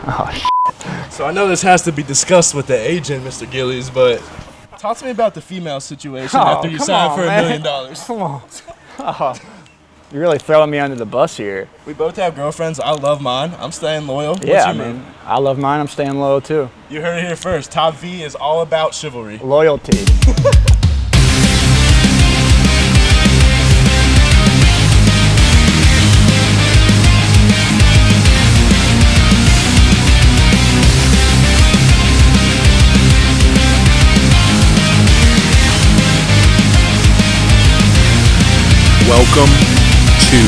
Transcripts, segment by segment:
Oh, So I know this has to be discussed with the agent, Mr. Gillies, but talk to me about the female situation after you signed for $1 million. Come on. Oh, you're really throwing me under the bus here. We both have girlfriends. I love mine. I'm staying loyal. Yeah, What's your move? I love mine. I'm staying loyal too. You heard it here first. Top V is all about chivalry. Loyalty. Welcome to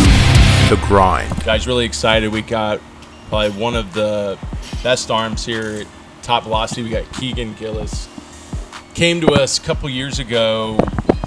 the grind. Guys, really excited. We got probably one of the best arms here at TopVelocity. We got Keagan Gillies. Came to us a couple years ago.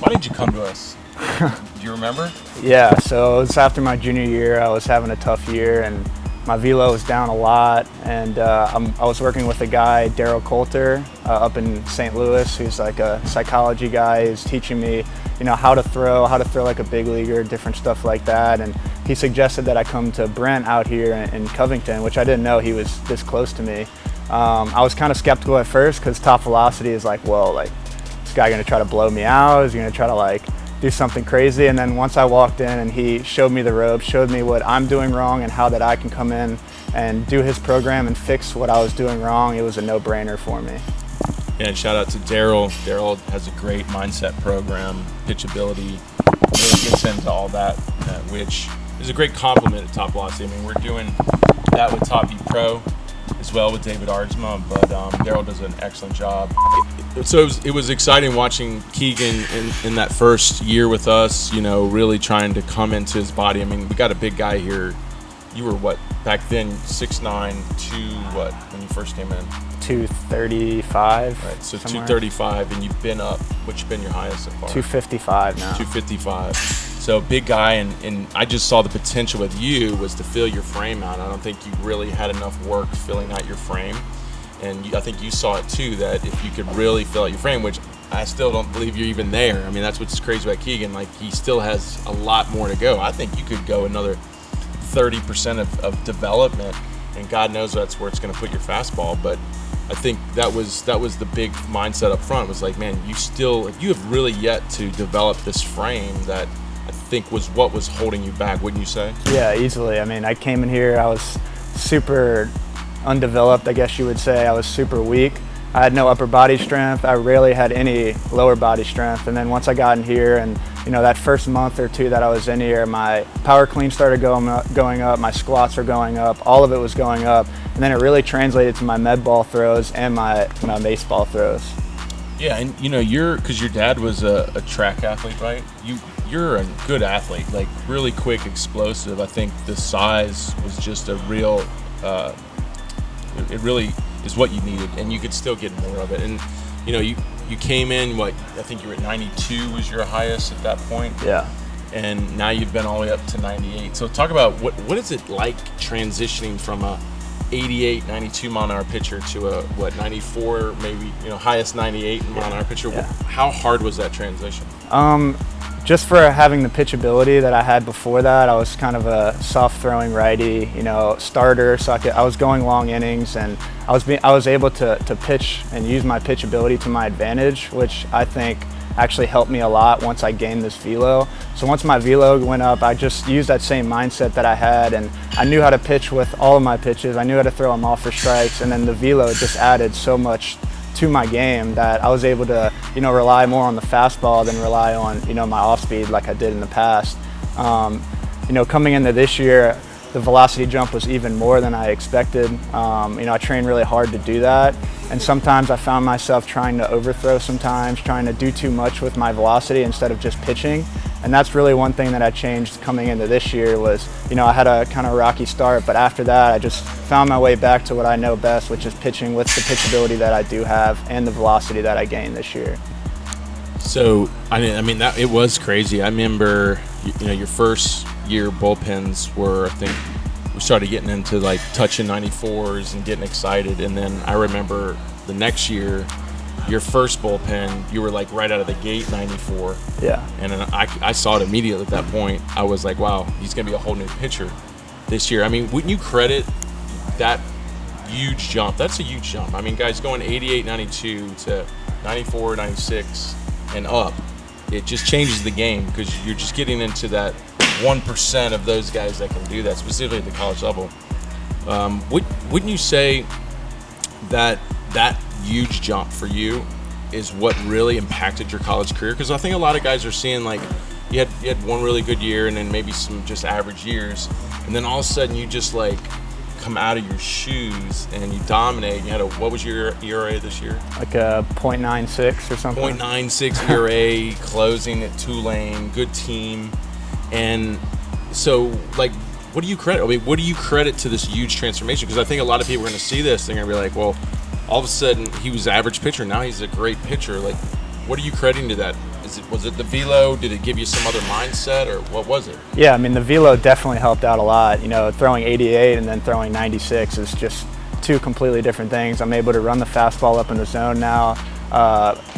Why did you come to us? Do you remember? Yeah, so it was after my junior year. I was having a tough year and my velo was down a lot. And I was working with a guy, Daryl Coulter, up in St. Louis, who's like a psychology guy. He's teaching me, how to throw like a big leaguer, different stuff like that. And he suggested that I come to Brent out here in Covington, which I didn't know he was this close to me. I was kind of skeptical at first because TopVelocity is like, well, like, this guy gonna try to blow me out? Is he gonna try to like do something crazy? And then once I walked in and he showed me the ropes, showed me what I'm doing wrong and how that I can come in and do his program and fix what I was doing wrong, it was a no-brainer for me. Yeah, and shout out to Daryl. Daryl has a great mindset program, pitchability, really gets into all that, which is a great compliment to TopVelocity. I mean, we're doing that with Top V Pro as well with David Ardsma, but Daryl does an excellent job. So it was exciting watching Keagan in that first year with us, really trying to come into his body. I mean, we got a big guy here. You were what, back then, 6'9", what, when you first came in? 235. Right, so somewhere. 235, and you've been up, what's been your highest so far? 255 now. 255. So big guy, and I just saw the potential with you was to fill your frame out. I don't think you really had enough work filling out your frame. And I think you saw it too, that if you could really fill out your frame, which I still don't believe you're even there. I mean, that's what's crazy about Keagan. Like, he still has a lot more to go. I think you could go another 30% of development, and God knows that's where it's going to put your fastball. But I think that was the big mindset up front, was like, man, you have really yet to develop this frame that I think was what was holding you back, wouldn't you say? Yeah, easily. I mean, I came in here, I was super undeveloped, I guess you would say. I was super weak. I had no upper body strength. I rarely had any lower body strength. And then once I got in here and, that first month or two that I was in here, my power clean started going up, my squats were going up, all of it was going up. And then it really translated to my med ball throws and my baseball throws. Yeah, and because your dad was a track athlete, right? You're a good athlete, like really quick, explosive. I think the size was just a real, it really is what you needed, and you could still get more of it. And you came in, I think you were at 92 was your highest at that point. Yeah. And now you've been all the way up to 98. So talk about what is it like transitioning from a 88, 92 mile an hour pitcher to a 94, maybe highest 98 mile an hour pitcher. Yeah. How hard was that transition? Just for having the pitchability that I had before that, I was kind of a soft throwing righty, starter. So I was going long innings, and I was able to pitch and use my pitchability to my advantage, which I think actually helped me a lot once I gained this velo. So once my velo went up, I just used that same mindset that I had, and I knew how to pitch with all of my pitches. I knew how to throw them all for strikes, and then the velo just added so much to my game that I was able to, rely more on the fastball than rely on, my off speed like I did in the past. Coming into this year, the velocity jump was even more than I expected. I trained really hard to do that, and sometimes I found myself trying to overthrow sometimes, trying to do too much with my velocity instead of just pitching. And that's really one thing that I changed coming into this year was, I had a kind of rocky start, but after that I just found my way back to what I know best, which is pitching with the pitchability that I do have and the velocity that I gained this year. So, I mean that it was crazy. I remember, your first year bullpens were, I think, we started getting into like touching 94s and getting excited. And then I remember the next year, your first bullpen, you were like right out of the gate 94. Yeah. And then I saw it immediately at that point. I was like, wow, he's going to be a whole new pitcher this year. I mean, wouldn't you credit that huge jump. That's a huge jump. I mean, guys going 88, 92 to 94, 96 and up, it just changes the game because you're just getting into that 1% of those guys that can do that, specifically at the college level. Wouldn't you say that huge jump for you is what really impacted your college career? Because I think a lot of guys are seeing, like, you had one really good year and then maybe some just average years, and then all of a sudden you just like come out of your shoes and you dominate. You had what was your ERA this year? Like a .96 or something. .96 ERA, closing at Tulane, good team. And so, like, what do you credit? I mean, what do you credit to this huge transformation? Because I think a lot of people are going to see this, they're going to be like, well, all of a sudden he was an average pitcher, now he's a great pitcher. Like, what are you crediting to that? Was it the velo? Did it give you some other mindset, or what was it? Yeah, I mean, the velo definitely helped out a lot. You know, throwing 88 and then throwing 96 is just two completely different things. I'm able to run the fastball up in the zone now.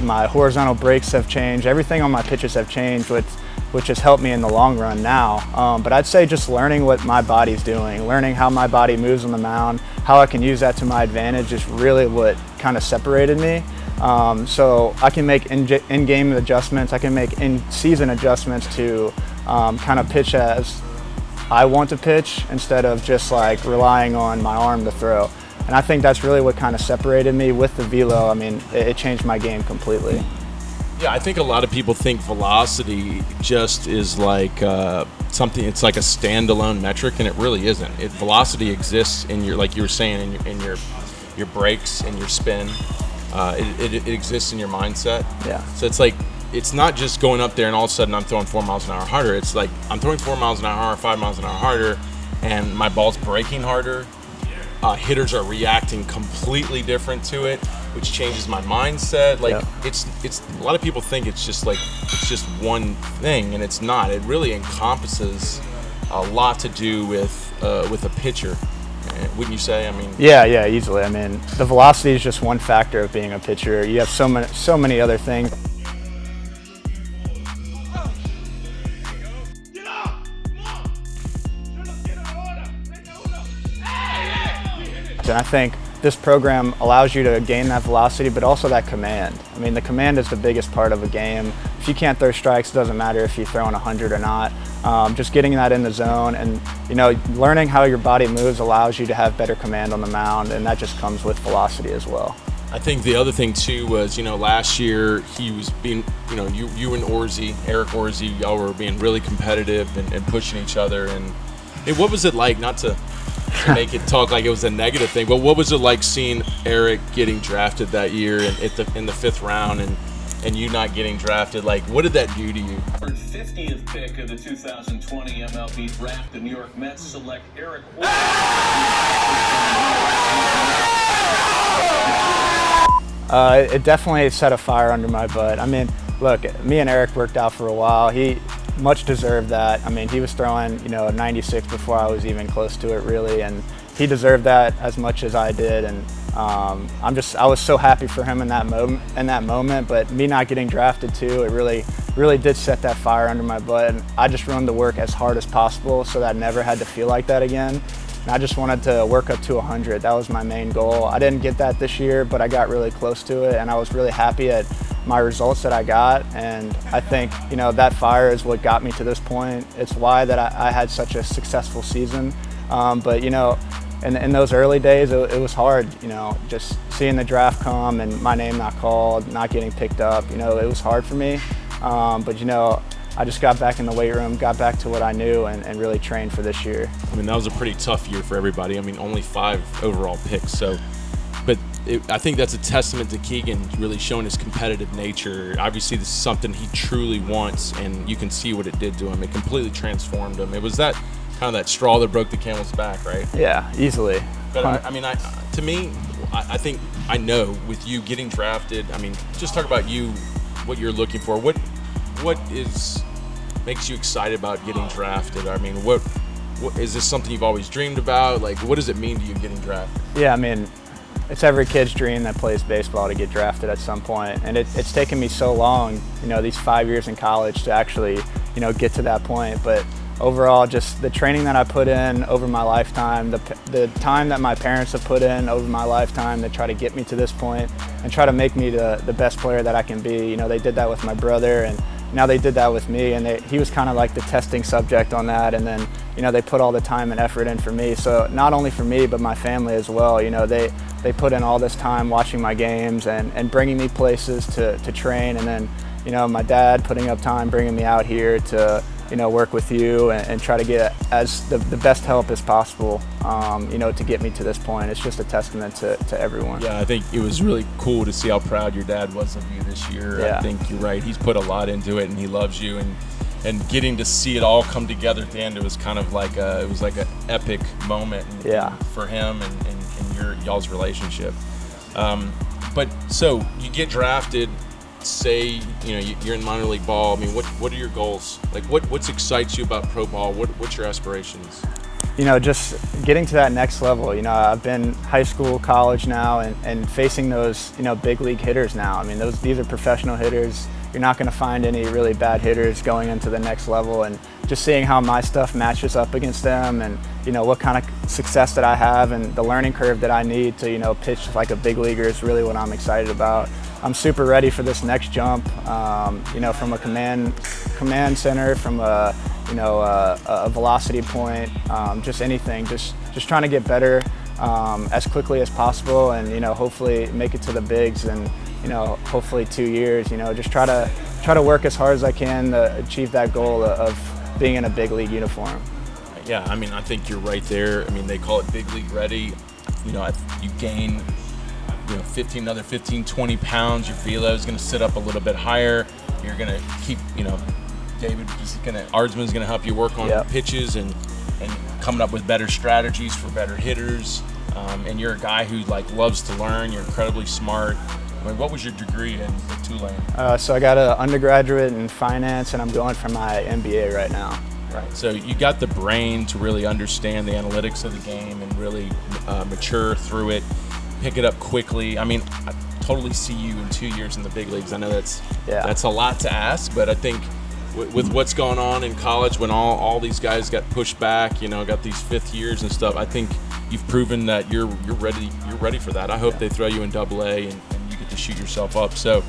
My horizontal breaks have changed. Everything on my pitches have changed, which has helped me in the long run now. But I'd say just learning what my body's doing, learning how my body moves on the mound, how I can use that to my advantage is really what kind of separated me. So I can make in-game adjustments, I can make in-season adjustments to kind of pitch as I want to pitch instead of just like relying on my arm to throw. And I think that's really what kind of separated me with the velo. I mean, it changed my game completely. Yeah, I think a lot of people think velocity just is like something. It's like a standalone metric, and it really isn't. Velocity exists in your, like you were saying, in your brakes and your spin. It exists in your mindset. Yeah. So it's like, it's not just going up there and all of a sudden I'm throwing 4 miles an hour harder. It's like I'm throwing 4 miles an hour, 5 miles an hour harder, and my ball's breaking harder. Hitters are reacting completely different to it, which changes my mindset. Like, yeah. It's a lot of people think it's just one thing, and it's not. It really encompasses a lot to do with a pitcher. Wouldn't you say? I mean, yeah, easily. I mean, the velocity is just one factor of being a pitcher. You have so many other things. And I think this program allows you to gain that velocity, but also that command. I mean, the command is the biggest part of a game. If you can't throw strikes, it doesn't matter if you're throwing 100 or not. Just getting that in the zone and, you know, learning how your body moves allows you to have better command on the mound, and that just comes with velocity as well. I think the other thing too was, you know, last year he was being, you know, you and Eric Orzi, y'all were being really competitive and pushing each other. And what was it like, not to make it talk like it was a negative thing, but what was it like seeing Eric getting drafted that year in the 5th round and you not getting drafted? Like, what did that do to you? 50th pick of the 2020 MLB draft, the New York Mets select Eric Orzi. It definitely set a fire under my butt. I mean, look, me and Eric worked out for a while. He much deserved that. I mean, he was throwing, you know, a 96 before I was even close to it, really, and he deserved that as much as I did. And I was so happy for him in that moment. But me not getting drafted too, it really did set that fire under my butt. And I just wanted to work as hard as possible so that I never had to feel like that again. And I just wanted to work up to 100. That was my main goal. I didn't get that this year, but I got really close to it, and I was really happy at my results that I got. And I think, you know, that fire is what got me to this point. It's why that I had such a successful season. But, you know, in those early days, it was hard, you know, just seeing the draft come and my name not called, not getting picked up, you know, it was hard for me. But, you know, I just got back in the weight room, got back to what I knew, and really trained for this year. I mean, that was a pretty tough year for everybody. I mean, only 5 overall picks. So, but I think that's a testament to Keagan really showing his competitive nature. Obviously, this is something he truly wants, and you can see what it did to him. It completely transformed him. It was that kind of that straw that broke the camel's back, right? Yeah, easily. But to me, I think I know with you getting drafted. I mean, just talk about you, what you're looking for. What makes you excited about getting drafted? I mean, what is this something you've always dreamed about? Like, what does it mean to you getting drafted? Yeah, I mean, it's every kid's dream that plays baseball to get drafted at some point. And it's taken me so long, you know, these 5 years in college to actually, you know, get to that point. But overall, just the training that I put in over my lifetime, the time that my parents have put in over my lifetime to try to get me to this point and try to make me the best player that I can be. You know, they did that with my brother, and now they did that with me, and he was kind of like the testing subject on that. And then, you know, they put all the time and effort in for me. So not only for me, but my family as well. You know, they put in all this time watching my games and bringing me places to train. And then, you know, my dad putting up time, bringing me out here to, you know, work with you and try to get as the best help as possible, you know, to get me to this point. It's just a testament to everyone. Yeah, I think it was really cool to see how proud your dad was of you this year. Yeah. I think you're right. He's put a lot into it, and he loves you. And getting to see it all come together at the end, it was kind of like an epic moment for him and y'all's relationship. But so you get drafted. Say, you know, you're in minor league ball. I mean, what are your goals? Like, what excites you about pro ball? What's your aspirations? You know, just getting to that next level. You know, I've been high school, college now, and facing those, you know, big league hitters now. I mean, these are professional hitters. You're not going to find any really bad hitters going into the next level, and just seeing how my stuff matches up against them, and, you know, what kind of success that I have and the learning curve that I need to, you know, pitch like a big leaguer is really what I'm excited about. I'm super ready for this next jump, you know, from a command center, from a, you know, a velocity point, just anything, just trying to get better as quickly as possible, and, you know, hopefully make it to the bigs, and, you know, hopefully 2 years, you know, just try to work as hard as I can to achieve that goal of being in a big league uniform. Yeah, I mean, I think you're right there. I mean, they call it big league ready. You know, you gain, you know, another 15, 20 pounds. Your velo is going to sit up a little bit higher. You're going to keep, you know, Ardsman's going to help you work on your pitches and coming up with better strategies for better hitters. And you're a guy who, like, loves to learn. You're incredibly smart. I mean, what was your degree in Tulane? So I got an undergraduate in finance, and I'm going for my MBA right now. Right. So you got the brain to really understand the analytics of the game and really mature through it, pick it up quickly. I mean, I totally see you in 2 years in the big leagues. I know that's a lot to ask, but I think with what's going on in college, when all these guys got pushed back, you know, got these fifth years and stuff, I think you've proven that you're ready for that. I hope they throw you in AA and you get to shoot yourself up. So,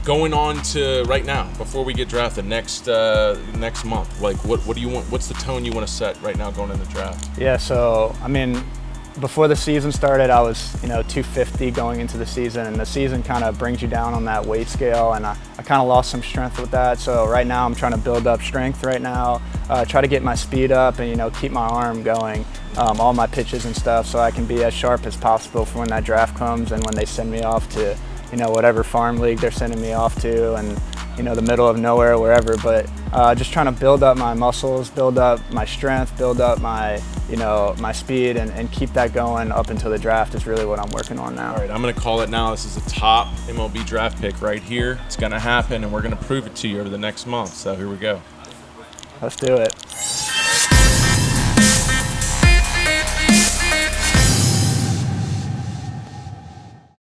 going on to right now, before we get drafted next month, like what do you want? What's the tone you want to set right now going in the draft? Yeah, so I mean, before the season started, I was, you know, 250 going into the season, and the season kind of brings you down on that weight scale, and I kind of lost some strength with that. So right now I'm trying to build up strength right now, try to get my speed up, and, you know, keep my arm going, all my pitches and stuff, so I can be as sharp as possible for when that draft comes and when they send me off to, you know, whatever farm league they're sending me off to, and, you know, the middle of nowhere, wherever. But just trying to build up my muscles, build up my strength, build up my, you know, my speed, and keep that going up until the draft is really what I'm working on now. All right, I'm going to call it now. This is a top MLB draft pick right here. It's going to happen, and we're going to prove it to you over the next month. So here we go. Let's do it.